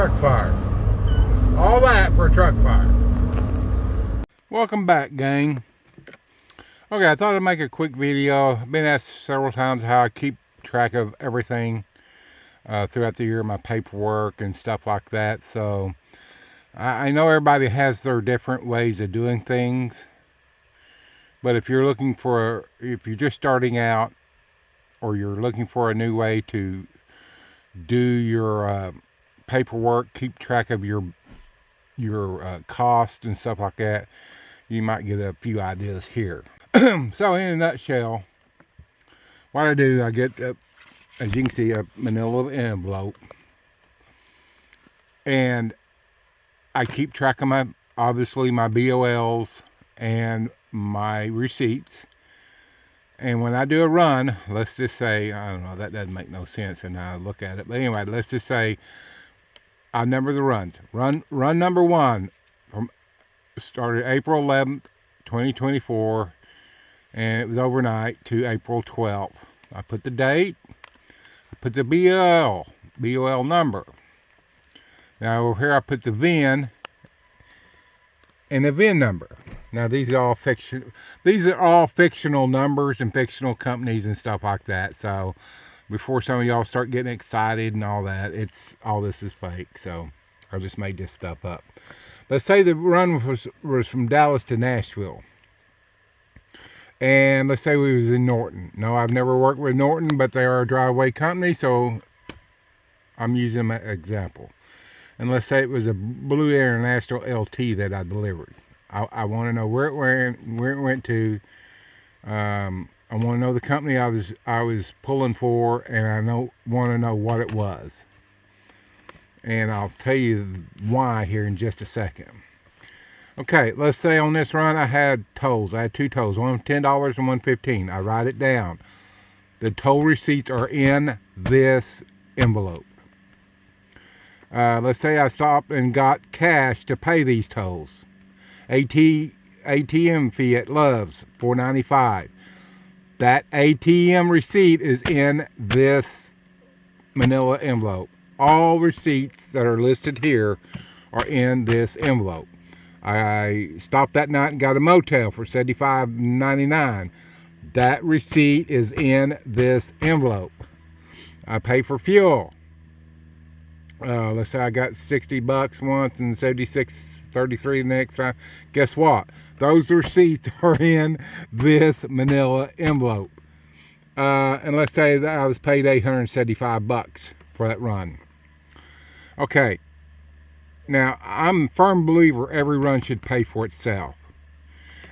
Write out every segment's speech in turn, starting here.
truck fire. All that for a truck fire. Welcome back, gang. Okay, I thought I'd make a quick video. I've been asked several times how I keep track of everything throughout the year, my paperwork and stuff like that. So I know everybody has their different ways of doing things. But if you're if you're just starting out, or you're looking for a new way to do your paperwork, keep track of your cost and stuff like that, you might get a few ideas here. So in a nutshell, what I do, I get, as you can see, a manila envelope, and I keep track of obviously my BOLs and my receipts. And when I do a run, let's just say, I don't know, that doesn't make no sense and I look at it, but anyway, let's just say I number the runs. Run number 1 started April 11th, 2024, and it was overnight to April 12th. I put the date, I put the BOL number. Now over here I put the VIN and the VIN number. Now these are all fictional numbers and fictional companies and stuff like that. So before some of y'all start getting excited and all that, all this is fake. So I just made this stuff up. Let's say the run was from Dallas to Nashville. And let's say we was in Norton. No, I've never worked with Norton, but they are a driveway company, so I'm using them as an example. And let's say it was a Blue International LT that I delivered. I want to know where it went to. I want to know the company I was pulling for, and I want to know what it was. And I'll tell you why here in just a second. Okay, let's say on this run I had tolls. I had 2 tolls, one $10 and one $15. I write it down. The toll receipts are in this envelope. Let's say I stopped and got cash to pay these tolls. ATM fee at Love's, $4.95. That ATM receipt is in this manila envelope. All receipts that are listed here are in this envelope. I stopped that night and got a motel for $75.99. That receipt is in this envelope. I pay for fuel. Let's say I got $60 once and $76.33 the next time. Guess what? Those receipts are in this manila envelope. And let's say that I was paid $875 for that run. Okay. Now, I'm a firm believer every run should pay for itself.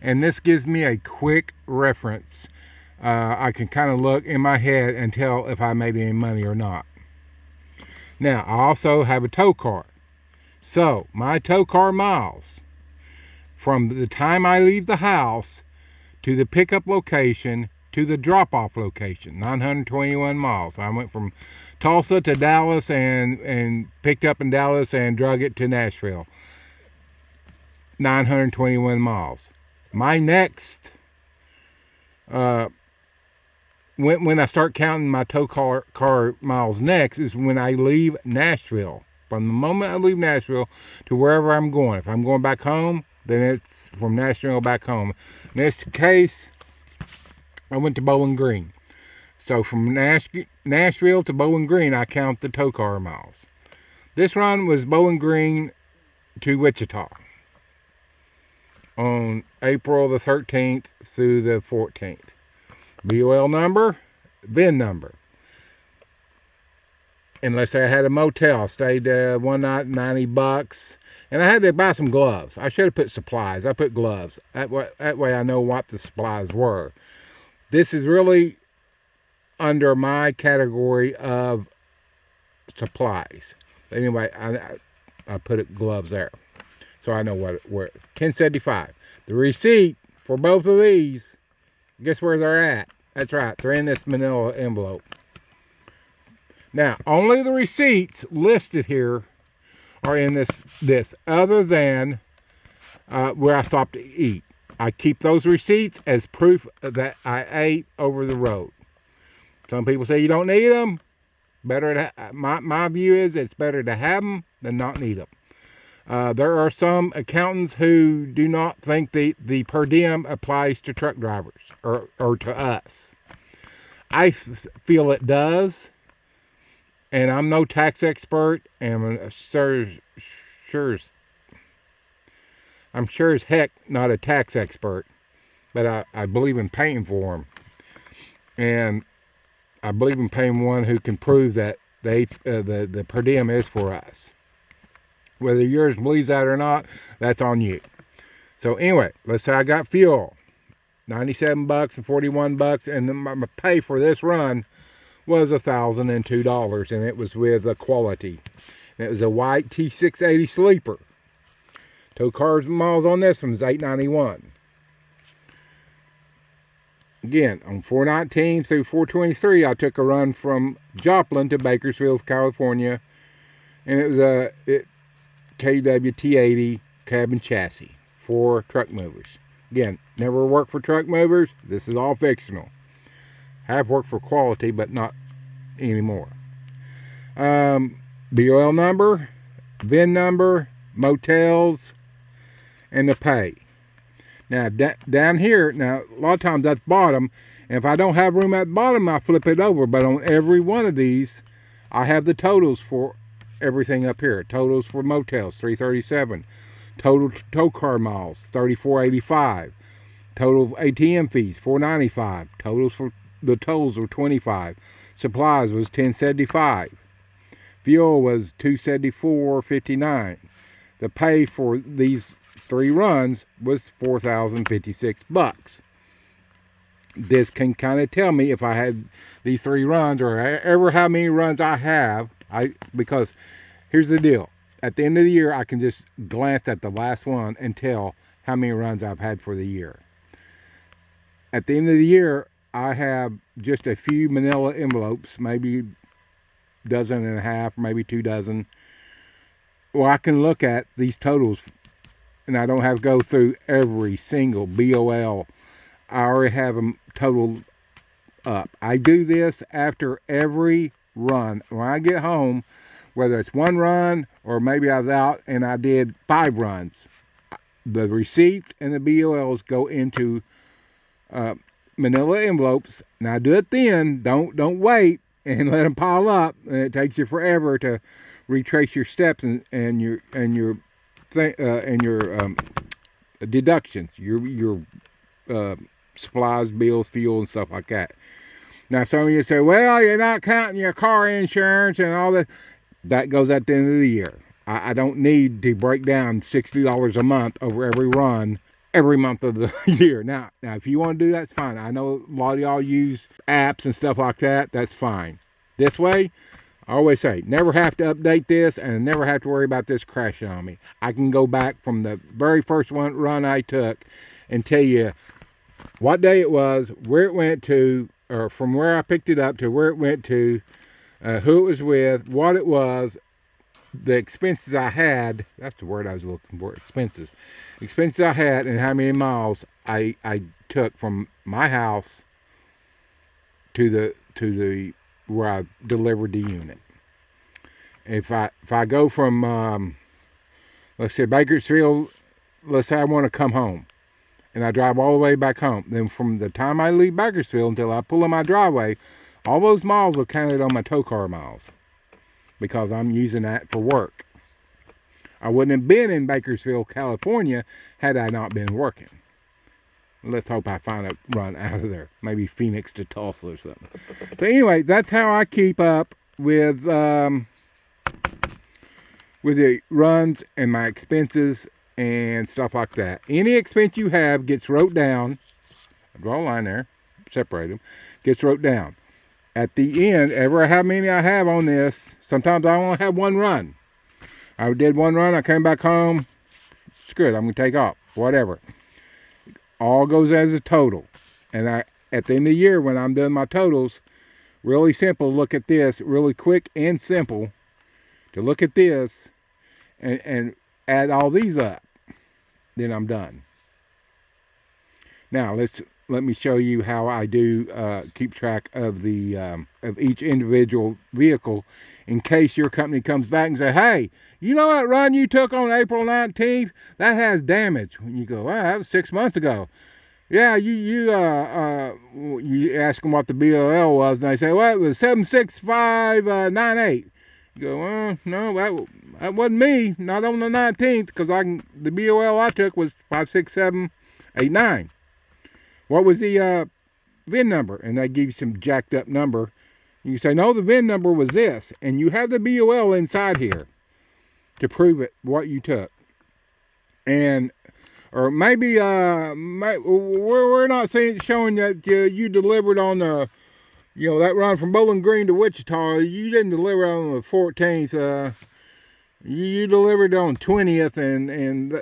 And this gives me a quick reference. I can kind of look in my head and tell if I made any money or not. Now, I also have a tow car. So, my tow car miles, from the time I leave the house to the pickup location to the drop-off location, 921 miles. I went from Tulsa to Dallas and picked up in Dallas and drug it to Nashville. 921 miles. My next, when I start counting my tow car miles next, is when I leave Nashville. From the moment I leave Nashville to wherever I'm going. If I'm going back home, then it's from Nashville back home. In this case, I went to Bowling Green. So from Nashville to Bowling Green, I count the tow car miles. This run was Bowling Green to Wichita on April the 13th through the 14th. BOL number, VIN number. And let's say I had a motel. I stayed one night, $90. And I had to buy some gloves. I should have put supplies. I put gloves. That way I know what the supplies were. This is really under my category of supplies. But anyway, I put gloves there. So I know where. $10.75. The receipt for both of these, guess where they're at? That's right. They're in this manila envelope. Now, only the receipts listed here are in this other than where I stopped to eat. I keep those receipts as proof that I ate over the road. Some people say you don't need them. My view is it's better to have them than not need them. There are some accountants who do not think the per diem applies to truck drivers or to us. I feel it does, and I'm no tax expert, and I'm sure as heck not a tax expert, but I believe in paying for them, and I believe in paying one who can prove that the per diem is for us. Whether yours believes that or not, that's on you. So anyway, let's say I got fuel, $97 and $41, and then my pay for this run was $1,002, and it was with a Quality. And it was a white T680 sleeper. Tow cars miles on this one was 891. Again, on 419 through 423, I took a run from Joplin to Bakersfield, California, and it was a KW T80 cab and chassis for truck movers. Again, never worked for truck movers. This is all fictional. Have worked for Quality, but not anymore. BOL number, VIN number, motels, and the pay. Now, down here, now, a lot of times that's bottom. And if I don't have room at bottom, I flip it over. But on every one of these, I have the totals for everything up here. Totals for motels, 337. Total tow car miles, 3485. Total ATM fees, 495. Totals for the tolls were 25. Supplies was 1075. Fuel was 274.59. The pay for these 3 runs was $4,056. This can kind of tell me if I had these 3 runs or ever how many runs I have. Because here's the deal. At the end of the year, I can just glance at the last one and tell how many runs I've had for the year. At the end of the year, I have just a few manila envelopes, maybe a dozen and a half, maybe 2 dozen. Well, I can look at these totals, and I don't have to go through every single BOL. I already have them totaled up. I do this after every run. When I get home, whether it's 1 run or maybe I was out and I did 5 runs, the receipts and the BOLs go into manila envelopes. Now I do it then. Don't wait and let them pile up. And it takes you forever to retrace your steps and your deductions, your supplies, bills, fuel, and stuff like that. Now some of you say, well, you're not counting your car insurance and all that. That goes at the end of the year. I don't need to break down $60 a month over every run every month of the year. Now if you want to do that, that's fine. I know a lot of y'all use apps and stuff like that. That's fine. This way, I always say, never have to update this and never have to worry about this crashing on me. I can go back from the very first run I took and tell you what day it was, where it went to, or from where I picked it up to where it went to, who it was with, what it was, the expenses I had. That's the word I was looking for, expenses. Expenses I had and how many miles I took from my house to the where I delivered the unit. If I go from let's say Bakersfield, let's say I want to come home and I drive all the way back home, then from the time I leave Bakersfield until I pull in my driveway, all those miles are counted on my tow car miles because I'm using that for work. I wouldn't have been in Bakersfield, California had I not been working. Let's hope I find a run out of there. Maybe Phoenix to Tulsa or something. So anyway, that's how I keep up with the runs and my expenses and stuff like that. Any expense you have gets wrote down. I draw a line there, separate them. Gets wrote down. At the end, ever how many I have on this, sometimes I only have 1 run. I did 1 run, I came back home, screw it, I'm going to take off, whatever. All goes as a total. And at the end of the year, when I'm doing my totals, really simple, look at this, really quick and simple, to look at this and add all these up. Then I'm done. Now, let's let me show you how I do keep track of the of each individual vehicle, in case your company comes back and say, "Hey, you know that run you took on April 19th? That has damage." When you go, "Wow, that was 6 months ago." Yeah, you ask them what the BOL was, and they say, "Well, it was 76598." You go, "Well, no, that wasn't me. Not on the 19th, because the BOL I took was 56789. What was the VIN number?" And they give you some jacked up number. You say, "No, the VIN number was this," and you have the BOL inside here to prove it what you took. And or maybe we're not showing that you delivered on the that run from Bowling Green to Wichita. You didn't deliver on the 14th. You delivered on 20th, and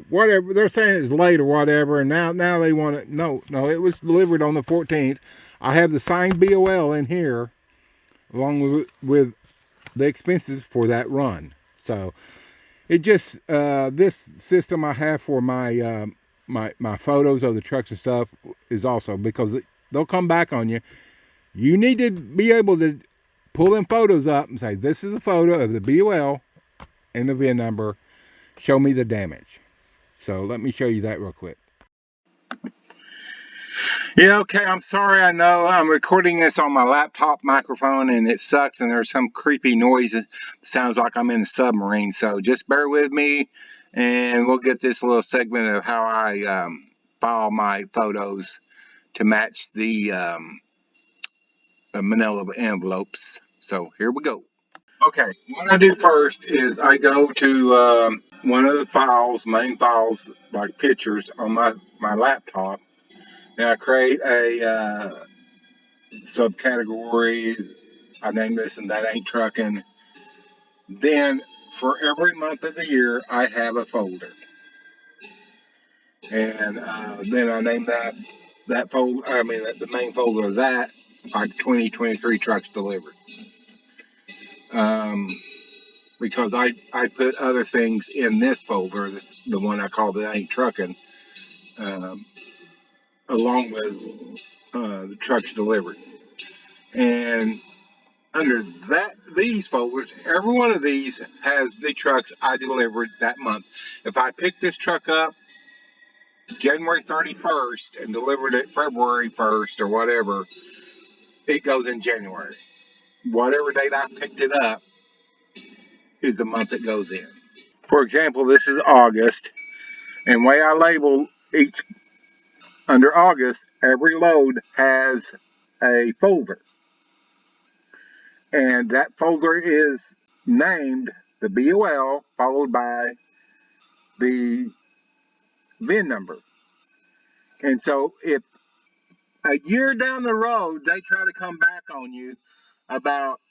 whatever they're saying it's late or whatever. And now they want it. No, it was delivered on the 14th. I have the signed BOL in here along with the expenses for that run. So it just this system I have for my photos of the trucks and stuff is also because they'll come back on you. You need to be able to pull them photos up and say, "This is a photo of the BOL and the VIN number. Show me the damage." So let me show you that real quick. Yeah, okay, I'm sorry. I know I'm recording this on my laptop microphone and it sucks, and there's some creepy noise. It sounds like I'm in a submarine, so just bear with me and we'll get this little segment of how I file my photos to match the manila envelopes. So here we go. Okay, what I do first is I go to one of the main files, like pictures on my laptop, and I create a subcategory. I name this and that ain't trucking. Then for every month of the year, I have a folder, and then I name that folder. I mean the main folder of that, like 2023 trucks delivered. Because I put other things in this folder, the one I call the ain't trucking, um, along with the trucks delivered. And under these folders, every one of these has the trucks I delivered that month. If I picked this truck up January 31st and delivered it February 1st or whatever, it goes in January. Whatever date I picked it up is the month it goes in. For example, this is August, and the way I label each under August, every load has a folder, and that folder is named the BOL followed by the VIN number. And so if a year down the road they try to come back on you about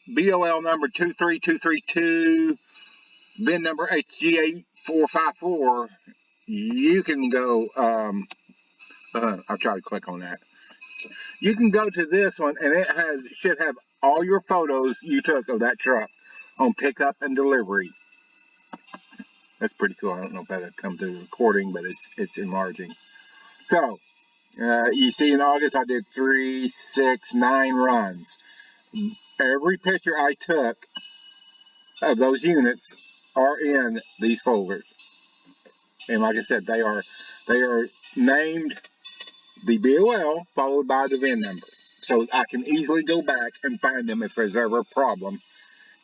BOL number 23232, VIN number HG8454, you can go, I'll try to click on that. You can go to this one, and it should have all your photos you took of that truck on pickup and delivery. That's pretty cool. I don't know if that'll come through the recording, but it's enlarging. So you see, in August I did 3, 6, 9 runs. Every picture I took of those units are in these folders, and like I said, they are named the BOL followed by the VIN number, so I can easily go back and find them if there's ever a problem.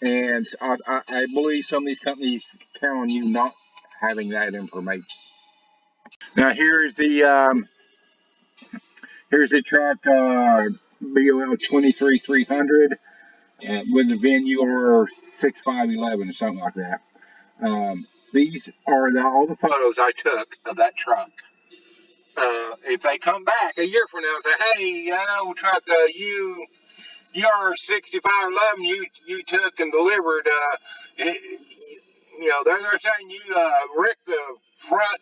And I believe some of these companies count on you not having that information. Now here's the truck BOL 23300 with the VIN UR 6511 or something like that. These are all the photos I took of that truck. If they come back a year from now and say, "Hey, I know truck UR 6511 you took and delivered," they're saying you wrecked the front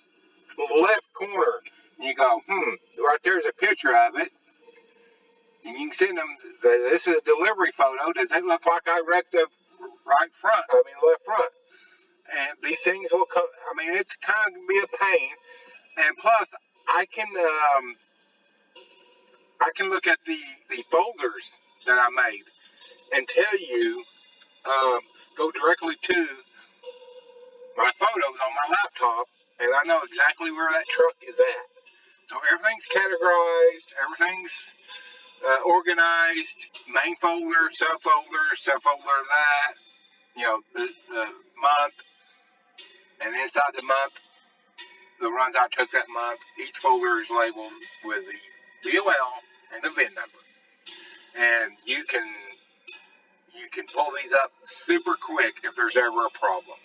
left corner. And you go, right there's a picture of it. And you can send them, this is a delivery photo. Does it look like I wrecked the left front? And these things will come, it's kind of be a pain. And plus, I can look at the folders that I made and tell you, go directly to my photos on my laptop, and I know exactly where that truck is at. So everything's categorized, everything's organized, main folder, subfolder of that, the month, and inside the month, the runs I took that month, each folder is labeled with the BOL and the VIN number. And you can pull these up super quick if there's ever a problem.